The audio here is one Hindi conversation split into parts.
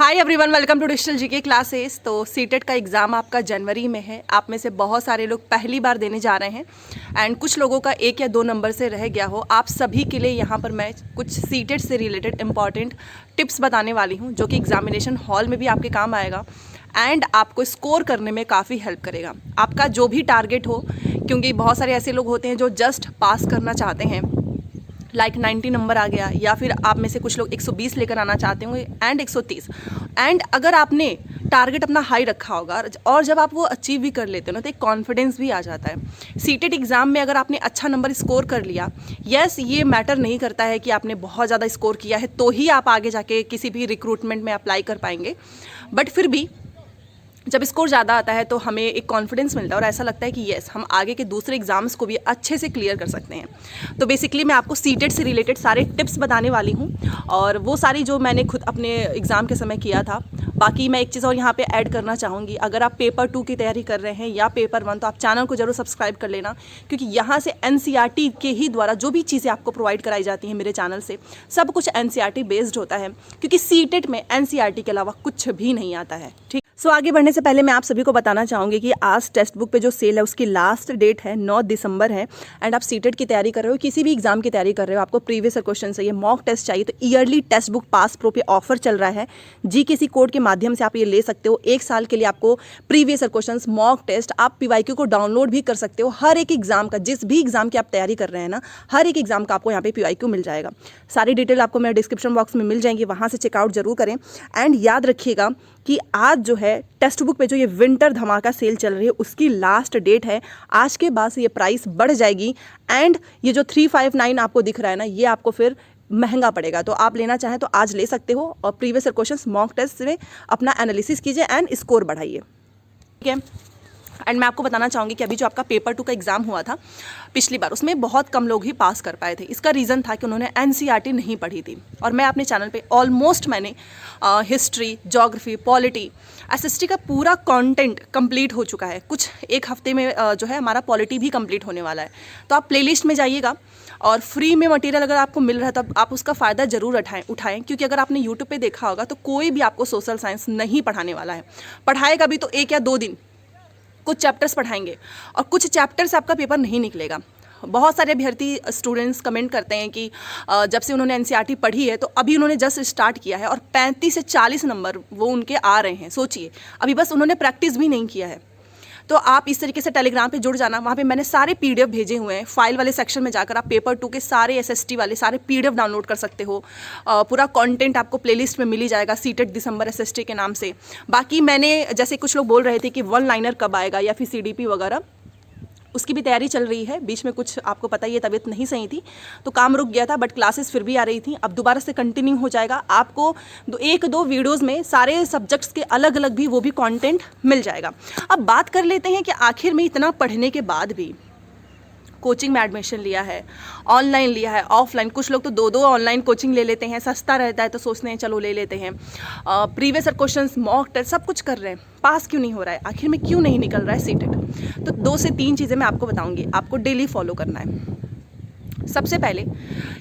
Hi everyone, welcome to digital GK classes. तो सीटेट का एग्ज़ाम आपका जनवरी में है। आप में से बहुत सारे लोग पहली बार देने जा रहे हैं एंड कुछ लोगों का 1 या 2 नंबर से रह गया हो। आप सभी के लिए यहाँ पर मैं कुछ सीटेट से रिलेटेड इंपॉर्टेंट टिप्स बताने वाली हूँ जो कि एग्जामिनेशन हॉल में भी आपके काम आएगा एंड आपको स्कोर करने में काफ़ी हेल्प करेगा। आपका जो भी टारगेट हो, क्योंकि बहुत सारे ऐसे लोग होते हैं जो जस्ट पास करना चाहते हैं, लाइक 90 नंबर आ गया, या फिर आप में से कुछ लोग 120 लेकर आना चाहते होंगे एंड 130। एंड अगर आपने टारगेट अपना हाई रखा होगा और जब आप वो अचीव भी कर लेते हो ना, तो एक कॉन्फिडेंस भी आ जाता है। सीटेट एग्ज़ाम में अगर आपने अच्छा नंबर स्कोर कर लिया, यस, ये मैटर नहीं करता है कि आपने बहुत ज़्यादा स्कोर किया है तो ही आप आगे जाके किसी भी रिक्रूटमेंट में अप्लाई कर पाएंगे, बट फिर भी जब स्कोर ज़्यादा आता है तो हमें एक कॉन्फिडेंस मिलता है और ऐसा लगता है कि येस, हम आगे के दूसरे एग्जाम्स को भी अच्छे से क्लियर कर सकते हैं। तो बेसिकली मैं आपको सीटेट से रिलेटेड सारे टिप्स बताने वाली हूँ और वो सारी जो मैंने खुद अपने एग्ज़ाम के समय किया था। बाकी मैं एक चीज़ और यहाँ पे ऐड करना चाहूँगी, अगर आप पेपर 2 की तैयारी कर रहे हैं या पेपर 1, तो आप चैनल को जरूर सब्सक्राइब कर लेना, क्योंकि यहाँ से NCERT के ही द्वारा जो भी चीज़ें आपको प्रोवाइड कराई जाती हैं मेरे चैनल से, सब कुछ NCERT बेस्ड होता है, क्योंकि सीटेट में NCERT के अलावा कुछ भी नहीं आता है। ठीक, सो आगे बढ़ने से पहले मैं आप सभी को बताना चाहूँगी कि आज टेक्स्ट बुक पे जो सेल है उसकी लास्ट डेट है 9 दिसंबर है। एंड आप सीटेट की तैयारी कर रहे हो, किसी भी एग्जाम की तैयारी कर रहे हो, आपको प्रीवियस क्वेश्चन चाहिए, मॉक टेस्ट चाहिए, तो yearly text book pass pro पे ऑफर चल रहा है। GKC कोड के माध्यम से आप ये ले सकते हो। 1 साल के लिए आपको प्रीवियस क्वेश्चन, मॉक टेस्ट, आप PYQ को डाउनलोड भी कर सकते हो। हर एक एग्जाम का, जिस भी एग्जाम की आप तैयारी कर रहे हैं ना, हर एक एग्जाम का आपको यहाँ पे PYQ मिल जाएगा। सारी डिटेल आपको मेरे डिस्क्रिप्शन बॉक्स में मिल जाएंगी, वहाँ से चेकआउट जरूर करें। एंड याद रखिएगा कि आज जो है टेक्स्ट बुक पे जो ये विंटर धमाका सेल चल रही है उसकी लास्ट डेट है। आज के बाद से ये प्राइस बढ़ जाएगी एंड ये जो 359 आपको दिख रहा है ना, ये आपको फिर महंगा पड़ेगा। तो आप लेना चाहें तो आज ले सकते हो और प्रीवियस क्वेश्चंस मॉक टेस्ट में अपना एनालिसिस कीजिए एंड स्कोर बढ़ाइए। ठीक है। एंड मैं आपको बताना चाहूँगी कि अभी जो आपका पेपर 2 का एग्ज़ाम हुआ था पिछली बार, उसमें बहुत कम लोग ही पास कर पाए थे। इसका रीज़न था कि उन्होंने NCERT नहीं पढ़ी थी। और मैं अपने चैनल पे ऑलमोस्ट मैंने हिस्ट्री, ज्योग्राफी, पॉलिटी, SST का पूरा कंटेंट कंप्लीट हो चुका है। कुछ एक हफ्ते में जो है हमारा पॉलिटी भी कंप्लीट होने वाला है। तो आप प्लेलिस्ट में जाइएगा और फ्री में मटेरियल अगर आपको मिल रहा है तो आप उसका फ़ायदा ज़रूर उठाएं, क्योंकि अगर आपने यूट्यूब पे देखा होगा तो कोई भी आपको सोशल साइंस नहीं पढ़ाने वाला है। पढ़ाएगा भी तो 1 या 2 दिन कुछ चैप्टर्स पढ़ाएंगे और कुछ चैप्टर से आपका पेपर नहीं निकलेगा। बहुत सारे अभ्यर्थी स्टूडेंट्स कमेंट करते हैं कि जब से उन्होंने NCERT पढ़ी है तो अभी उन्होंने जस्ट स्टार्ट किया है और 35 से 40 नंबर वो उनके आ रहे हैं। सोचिए, अभी बस उन्होंने प्रैक्टिस भी नहीं किया है। तो आप इस तरीके से टेलीग्राम पे जुड़ जाना, वहाँ पे मैंने सारे PDF भेजे हुए हैं। फाइल वाले सेक्शन में जाकर आप पेपर 2 के सारे SST वाले सारे PDF डाउनलोड कर सकते हो। पूरा कंटेंट आपको प्लेलिस्ट में मिल ही जाएगा सीटेट दिसंबर SST के नाम से। बाकी मैंने, जैसे कुछ लोग बोल रहे थे कि 1 लाइनर कब आएगा या फिर CDP वगैरह, उसकी भी तैयारी चल रही है। बीच में कुछ आपको पता ही है, तबीयत नहीं सही थी तो काम रुक गया था, बट क्लासेस फिर भी आ रही थी। अब दोबारा से कंटिन्यू हो जाएगा। आपको 1-2 वीडियोस में सारे सब्जेक्ट्स के अलग अलग भी वो भी कंटेंट मिल जाएगा। अब बात कर लेते हैं कि आखिर में इतना पढ़ने के बाद भी कोचिंग में एडमिशन लिया है, ऑनलाइन लिया है, ऑफलाइन, कुछ लोग तो 2-2 ऑनलाइन कोचिंग ले लेते हैं, सस्ता रहता है तो सोचते हैं चलो ले लेते हैं। प्रीवियस क्वेश्चंस, मॉक टेस्ट, सब कुछ कर रहे हैं, पास क्यों नहीं हो रहा है, आखिर में क्यों नहीं निकल रहा है सीटेट? तो 2 से 3 चीज़ें मैं आपको बताऊंगी, आपको डेली फॉलो करना है। सबसे पहले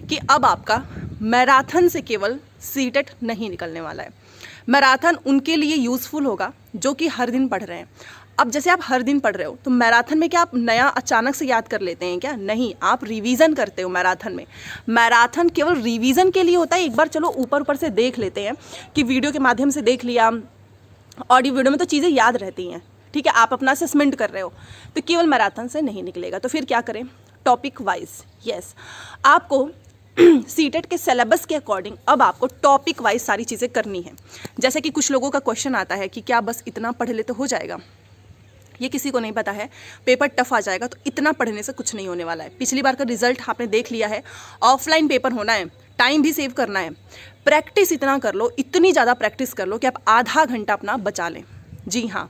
कि अब आपका मैराथन से केवल सीटेट नहीं निकलने वाला है। मैराथन उनके लिए यूज़फुल होगा जो कि हर दिन पढ़ रहे हैं। अब जैसे आप हर दिन पढ़ रहे हो तो मैराथन में क्या आप नया अचानक से याद कर लेते हैं क्या? नहीं, आप रिवीजन करते हो मैराथन में। मैराथन केवल रिवीजन के लिए होता है। एक बार चलो ऊपर से देख लेते हैं कि वीडियो के माध्यम से देख लिया, ऑडियो वीडियो में तो चीज़ें याद रहती हैं, ठीक है, आप अपना असेसमेंट कर रहे हो, तो केवल मैराथन से नहीं निकलेगा। तो फिर क्या करें? टॉपिक वाइज, यस, आपको सीटेट के सिलेबस के अकॉर्डिंग अब आपको टॉपिक वाइज सारी चीज़ें करनी है। जैसे कि कुछ लोगों का क्वेश्चन आता है कि क्या बस इतना पढ़ ले तो हो जाएगा? ये किसी को नहीं पता है। पेपर टफ आ जाएगा तो इतना पढ़ने से कुछ नहीं होने वाला है। पिछली बार का रिजल्ट आपने देख लिया है। ऑफलाइन पेपर होना है, टाइम भी सेव करना है, प्रैक्टिस इतना कर लो, इतनी ज़्यादा प्रैक्टिस कर लो कि आप आधा घंटा अपना बचा लें। जी हाँ,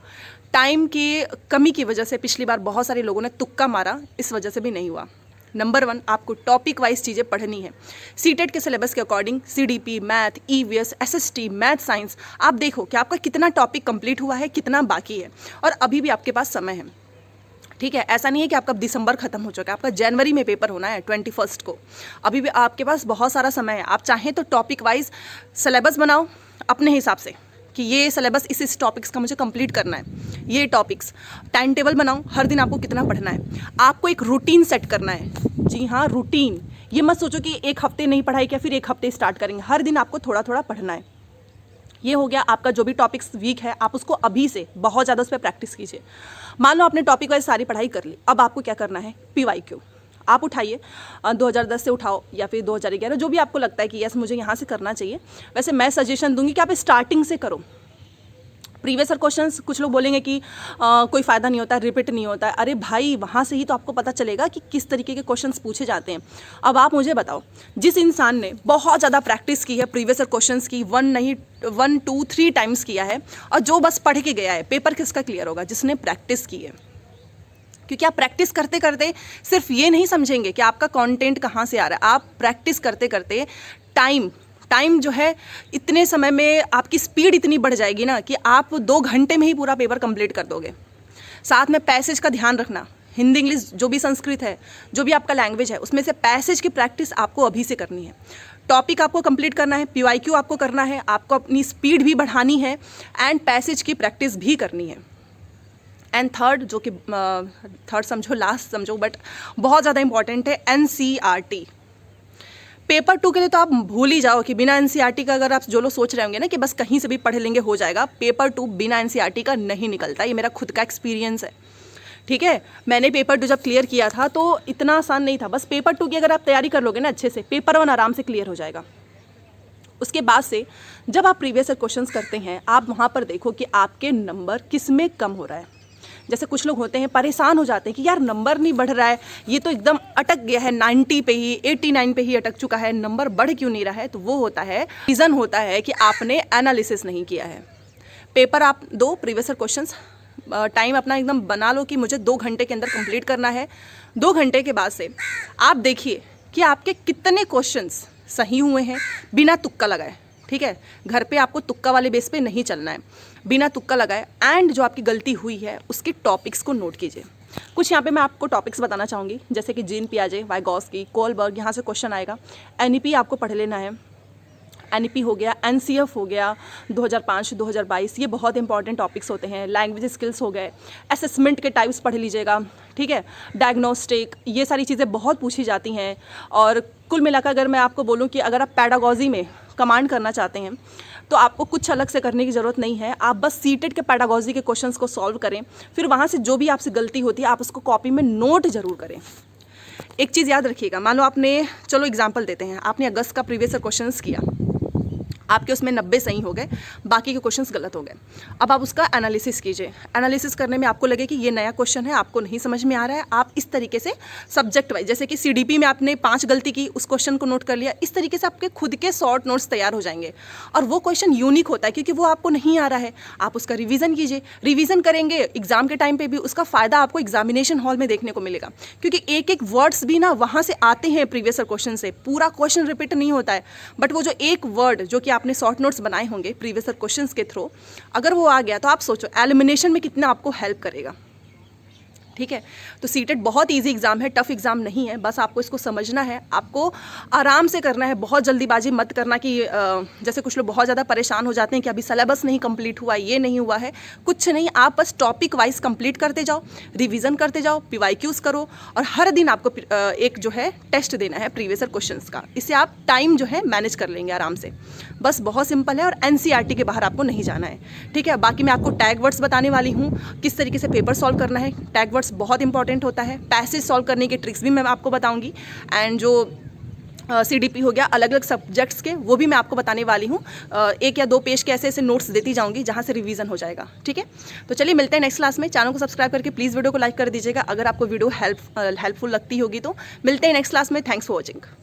टाइम की कमी की वजह से पिछली बार बहुत सारे लोगों ने तुक्का मारा, इस वजह से भी नहीं हुआ। नंबर 1, आपको टॉपिक वाइज चीज़ें पढ़नी है। सीटेट के सिलेबस के according CDP, math, EVS, SST, math science, आप देखो कि आपका कितना टॉपिक कंप्लीट हुआ है, कितना बाकी है, और अभी भी आपके पास समय है। ठीक है, ऐसा नहीं है कि आपका दिसंबर खत्म हो चुका है, आपका जनवरी में पेपर होना है 21 को। अभी भी आपके पास बहुत सारा समय है। आप चाहें तो टॉपिक वाइज सिलेबस बनाओ अपने हिसाब से, कि ये सिलेबस इस टॉपिक्स का मुझे कंप्लीट करना है, ये टॉपिक्स, टाइम टेबल बनाऊं हर दिन आपको कितना पढ़ना है, आपको एक रूटीन सेट करना है। जी हाँ, रूटीन। ये मत सोचो कि एक हफ्ते नहीं पढ़ाई क्या फिर एक हफ्ते स्टार्ट करेंगे, हर दिन आपको थोड़ा थोड़ा पढ़ना है। ये हो गया आपका जो भी टॉपिक्स वीक है, आप उसको अभी से बहुत ज़्यादा उस पर प्रैक्टिस कीजिए। मान लो आपने टॉपिक वाइज सारी पढ़ाई कर ली, अब आपको क्या करना है, PYQ आप उठाइए, 2010 से उठाओ या फिर 2011, जो भी आपको लगता है कि यस मुझे यहाँ से करना चाहिए। वैसे मैं सजेशन दूंगी कि आप स्टार्टिंग से करो। प्रीवियस ईयर क्वेश्चंस कुछ लोग बोलेंगे कि कोई फ़ायदा नहीं होता, रिपीट नहीं होता है। अरे भाई, वहाँ से ही तो आपको पता चलेगा कि किस तरीके के क्वेश्चंस पूछे जाते हैं। अब आप मुझे बताओ, जिस इंसान ने बहुत ज़्यादा प्रैक्टिस की है प्रीवियस ईयर क्वेश्चंस की, 1 नहीं 1 2 3 टाइम्स किया है, और जो बस पढ़ के गया है, पेपर किसका क्लियर होगा, जिसने प्रैक्टिस की है। क्योंकि आप प्रैक्टिस करते करते सिर्फ ये नहीं समझेंगे कि आपका कंटेंट कहाँ से आ रहा है, आप प्रैक्टिस करते करते टाइम जो है, इतने समय में आपकी स्पीड इतनी बढ़ जाएगी ना कि आप 2 घंटे में ही पूरा पेपर कंप्लीट कर दोगे। साथ में पैसेज का ध्यान रखना, हिंदी इंग्लिश जो भी संस्कृत है, जो भी आपका लैंग्वेज है, उसमें से पैसेज की प्रैक्टिस आपको अभी से करनी है। टॉपिक आपको कंप्लीट करना है, PYQ आपको करना है, आपको अपनी स्पीड भी बढ़ानी है एंड पैसेज की प्रैक्टिस भी करनी है। एंड थर्ड, जो कि थर्ड समझो, लास्ट समझो, बट बहुत ज़्यादा इंपॉर्टेंट है, NCERT। पेपर 2 के लिए तो आप भूल ही जाओ कि बिना NCERT का, अगर आप जो लोग सोच रहे होंगे ना कि बस कहीं से भी पढ़ लेंगे हो जाएगा, पेपर 2 बिना NCERT का नहीं निकलता। ये मेरा खुद का एक्सपीरियंस है, ठीक है। मैंने पेपर 2 जब क्लियर किया था तो इतना आसान नहीं था। बस पेपर 2 की अगर आप तैयारी कर लोगे ना अच्छे से, पेपर 1 आराम से क्लियर हो जाएगा। उसके बाद से जब आप प्रीवियस ईयर क्वेश्चंस करते हैं, आप वहाँ पर देखो कि आपके नंबर किस में कम हो रहा है। जैसे कुछ लोग होते हैं परेशान हो जाते हैं कि यार नंबर नहीं बढ़ रहा है, ये तो एकदम अटक गया है, 90 पे ही, 89 पे ही अटक चुका है, नंबर बढ़ क्यों नहीं रहा है। तो वो होता है, रीज़न होता है कि आपने एनालिसिस नहीं किया है। पेपर आप दो, प्रीवियस ईयर क्वेश्चंस, टाइम अपना एकदम बना लो कि मुझे 2 घंटे के अंदर कंप्लीट करना है। 2 घंटे के बाद से आप देखिए कि आपके कितने क्वेश्चंस सही हुए हैं बिना तुक्का लगाए, ठीक है। घर पे आपको तुक्का वाले बेस पे नहीं चलना है, बिना तुक्का लगाए। एंड जो आपकी गलती हुई है उसके टॉपिक्स को नोट कीजिए। कुछ यहाँ पे मैं आपको टॉपिक्स बताना चाहूँगी, जैसे कि जीन पियाजे, वाइगॉस्की, कोलबर्ग, यहाँ से क्वेश्चन आएगा। NEP आपको पढ़ लेना है, NEP हो गया, NCF हो गया 2005-2022, ये बहुत इंपॉर्टेंट टॉपिक्स होते हैं। लैंग्वेज स्किल्स हो गए, असेसमेंट के टाइप्स पढ़ लीजिएगा, ठीक है। डायग्नोस्टिक, ये सारी चीज़ें बहुत पूछी जाती हैं। और कुल मिलाकर अगर मैं आपको बोलूँ कि अगर आप पैडागॉजी में कमांड करना चाहते हैं तो आपको कुछ अलग से करने की ज़रूरत नहीं है। आप बस सीटेट के पैडागॉजी के क्वेश्चंस को सॉल्व करें, फिर वहाँ से जो भी आपसे गलती होती है आप उसको कॉपी में नोट ज़रूर करें। एक चीज़ याद रखिएगा, मान लो आपने, चलो एग्जांपल देते हैं, आपने अगस्त का प्रीवियस ईयर क्वेश्चंस किया, आपके उसमें 90 सही हो गए, बाकी के क्वेश्चंस गलत हो गए। अब आप उसका एनालिसिस कीजिए। एनालिसिस करने में आपको लगे कि ये नया क्वेश्चन है, आपको नहीं समझ में आ रहा है, आप इस तरीके से सब्जेक्ट वाइज, जैसे कि CDP में आपने 5 गलती की, उस क्वेश्चन को नोट कर लिया, इस तरीके से आपके खुद के शॉर्ट नोट्स तैयार हो जाएंगे। और वो क्वेश्चन यूनिक होता है क्योंकि वो आपको नहीं आ रहा है, आप उसका रिविज़न कीजिए। रिविज़न करेंगे एग्जाम के टाइम पर भी, उसका फ़ायदा आपको एग्जामिनेशन हॉल में देखने को मिलेगा, क्योंकि एक एक वर्ड्स भी ना वहाँ से आते हैं प्रीवियस ईयर क्वेश्चन से। पूरा क्वेश्चन रिपीट नहीं होता है, बट वो जो एक वर्ड जो कि आपने शॉर्ट नोट्स बनाए होंगे प्रीवियस ईयर क्वेश्चंस के थ्रू, अगर वो आ गया तो आप सोचो एलिमिनेशन में कितना आपको हेल्प करेगा, ठीक है। तो सीटेट बहुत इजी एग्जाम है, टफ एग्जाम नहीं है, बस आपको इसको समझना है, आपको आराम से करना है, बहुत जल्दीबाजी मत करना कि जैसे कुछ लोग बहुत ज़्यादा परेशान हो जाते हैं कि अभी सिलेबस नहीं कंप्लीट हुआ, ये नहीं हुआ है। कुछ नहीं, आप बस टॉपिक वाइज कंप्लीट करते जाओ, रिवीजन करते जाओ, PYQs करो, और हर दिन आपको एक जो है टेस्ट देना है प्रीवियस ईयर क्वेश्चंस का। इससे आप टाइम जो है मैनेज कर लेंगे आराम से। बस बहुत सिंपल है, और NCERT के बाहर आपको नहीं जाना है, ठीक है। बाकी मैं आपको टैग वर्ड्स बताने वाली हूँ, किस तरीके से पेपर सॉल्व करना है। टैग वर्ड्स बहुत इंपॉर्टेंट होता है, पैसेज सॉल्व करने की ट्रिक्स भी मैं आपको बताऊंगी। एंड जो CDP हो गया, अलग अलग सब्जेक्ट्स के, वो भी मैं आपको बताने वाली हूँ। 1 या 2 पेज के ऐसे ऐसे नोट्स देती जाऊंगी जहाँ से रिवीजन हो जाएगा, ठीक है। तो चलिए मिलते हैं नेक्स्ट क्लास में। चैनल को सब्सक्राइब करके प्लीज़ वीडियो को लाइक कर दीजिएगा अगर आपको वीडियो हेल्पफुल लगती होगी तो। मिलते हैं नेक्स्ट क्लास में। Thanks for watching.